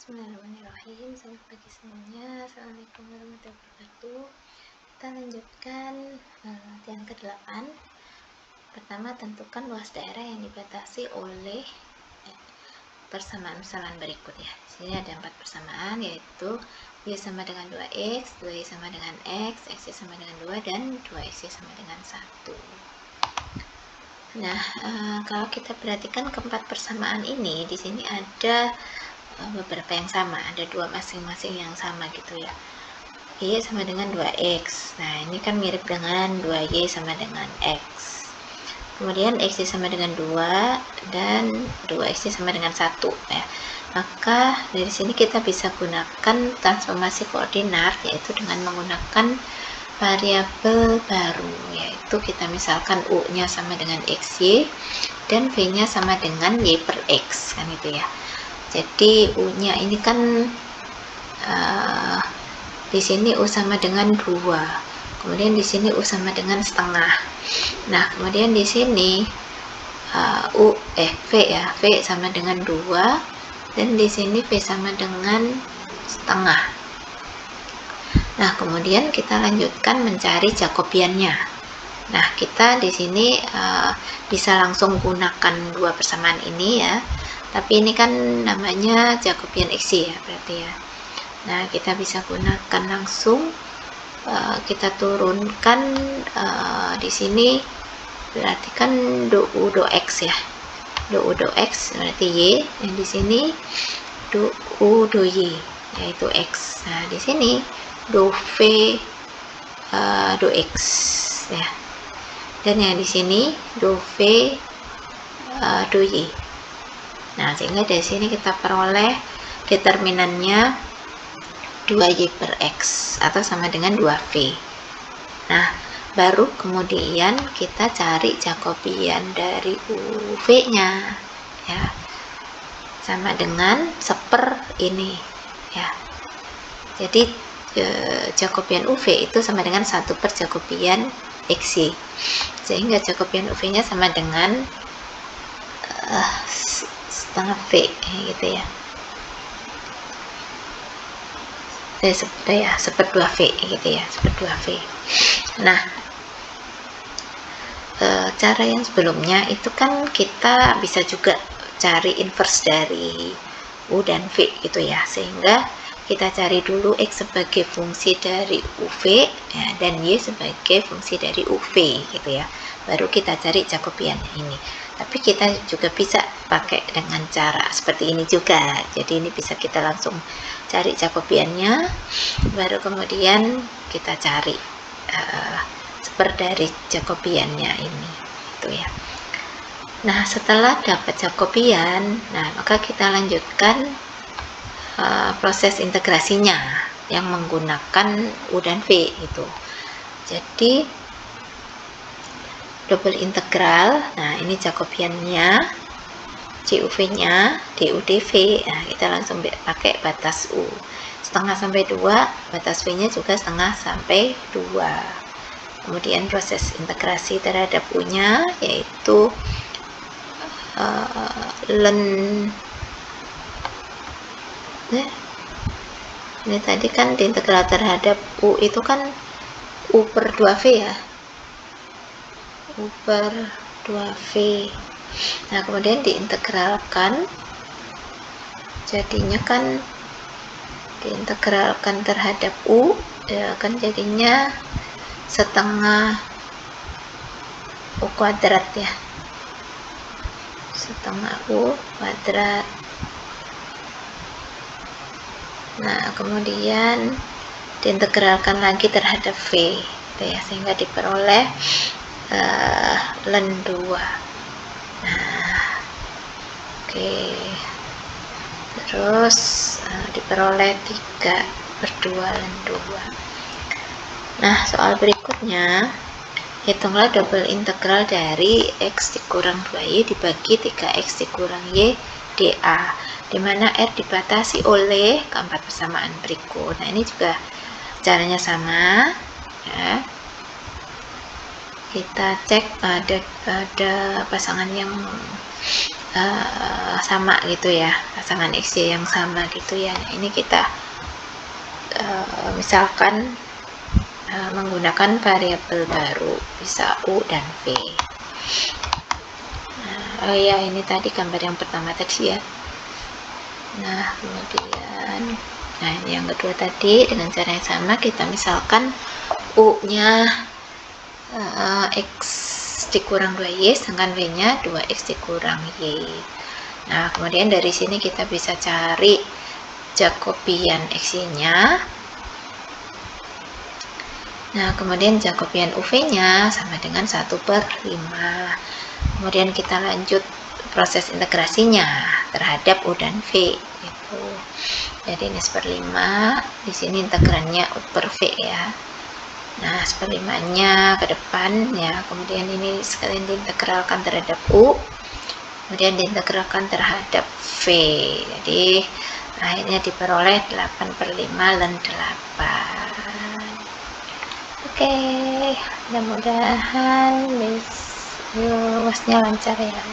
Bismillahirrahmanirrahim. Selamat pagi semuanya. Assalamualaikum warahmatullahi wabarakatuh. Kita lanjutkan latihan ke-8. Pertama, tentukan luas daerah yang dibatasi oleh persamaan usahawan berikut ya. Di sini ada 4 persamaan, yaitu Y sama dengan 2X, 2Y sama dengan X, X sama dengan 2, dan 2X sama dengan 1. Nah, kalau kita perhatikan keempat persamaan ini, di sini ada beberapa yang sama, ada 2 masing-masing yang sama gitu ya. Y sama dengan 2X. Nah, ini kan mirip dengan 2Y sama dengan X. Kemudian X sama dengan 2 dan 2X sama dengan 1 ya. Maka dari sini kita bisa gunakan transformasi koordinat, yaitu dengan menggunakan variabel baru, yaitu kita misalkan U-nya sama dengan XY dan V-nya sama dengan Y per X, kan itu ya. Jadi U-nya ini kan di sini U sama dengan 2. Kemudian di sini U sama dengan setengah. Nah, kemudian di sini V ya, V sama dengan 2 dan di sini V sama dengan setengah. Nah, kemudian kita lanjutkan mencari Jacobiannya. Nah, kita di sini bisa langsung gunakan 2 persamaan ini ya. Tapi ini kan namanya Jacobian XY ya, berarti ya. Nah, kita bisa gunakan langsung, kita turunkan di sini berarti kan do U do X ya. Do U do X berarti Y, yang di sini do U do Y yaitu X. Nah, di sini do V do X ya. Dan yang di sini do V do Y. Nah, sehingga dari sini kita peroleh determinannya 2Y per X atau sama dengan 2V. Nah, baru kemudian kita cari Jacobian dari UV-nya ya. Sama dengan seper ini ya. Jadi Jacobian UV itu sama dengan 1 per Jacobian XY. Sehingga Jacobian UV-nya sama dengan setengah V gitu ya. Seper 2V gitu ya, seper 2V. Nah, cara yang sebelumnya itu kan kita bisa juga cari inverse dari U dan V gitu ya, sehingga kita cari dulu X sebagai fungsi dari UV ya, dan Y sebagai fungsi dari UV gitu ya, baru kita cari Jacobian ini. Tapi kita juga bisa pakai dengan cara seperti ini juga. Jadi ini bisa kita langsung cari Jacobiannya, baru kemudian kita cari seper dari Jacobiannya ini gitu ya. Nah, setelah dapat Jacobian, nah maka kita lanjutkan proses integrasinya yang menggunakan U dan V itu. Jadi double integral. Nah, ini Jacobiannya, CUV-nya, DUdV. Nah, kita langsung pakai batas U setengah sampai 2, batas V-nya juga setengah sampai 2. Kemudian proses integrasi terhadap U-nya yaitu ln ini tadi kan diintegral terhadap U itu kan U per 2V ya, U per 2V. Nah, kemudian diintegralkan, jadinya kan diintegralkan terhadap U ya, kan jadinya setengah U kuadrat ya, setengah U kuadrat. Nah, kemudian diintegralkan lagi terhadap V gitu ya, sehingga diperoleh ln 2. Nah, oke. Terus diperoleh 3 per 2 ln 2. Nah, soal berikutnya, hitunglah double integral dari X dikurang 2Y dibagi 3X dikurang Y dA, di mana R dibatasi oleh keempat persamaan berikut. Nah, ini juga caranya sama ya. Kita cek ada pasangan yang sama gitu ya, pasangan XY yang sama gitu ya. Nah, ini kita misalkan menggunakan variabel baru, bisa U dan V. Nah, oh ya, ini tadi gambar yang pertama tadi ya. Nah, kemudian ini yang kedua tadi dengan cara yang sama, kita misalkan U-nya X dikurang 2Y, sedangkan W-nya 2X dikurang Y. Nah, kemudian dari sini kita bisa cari Jacobian X-nya. Nah, kemudian Jacobian UV-nya sama dengan 1/5. Kemudian kita lanjut proses integrasinya terhadap U dan V. Gitu. Jadi ini 1/5, di sini integrannya U/V ya. Nah, 1/5-nya ke depan ya, kemudian ini sekalian diintegralkan terhadap U, kemudian diintegralkan terhadap V. Jadi akhirnya diperoleh 8/5 ln 8. Oke, mudah-mudahan luasnya lancar ya.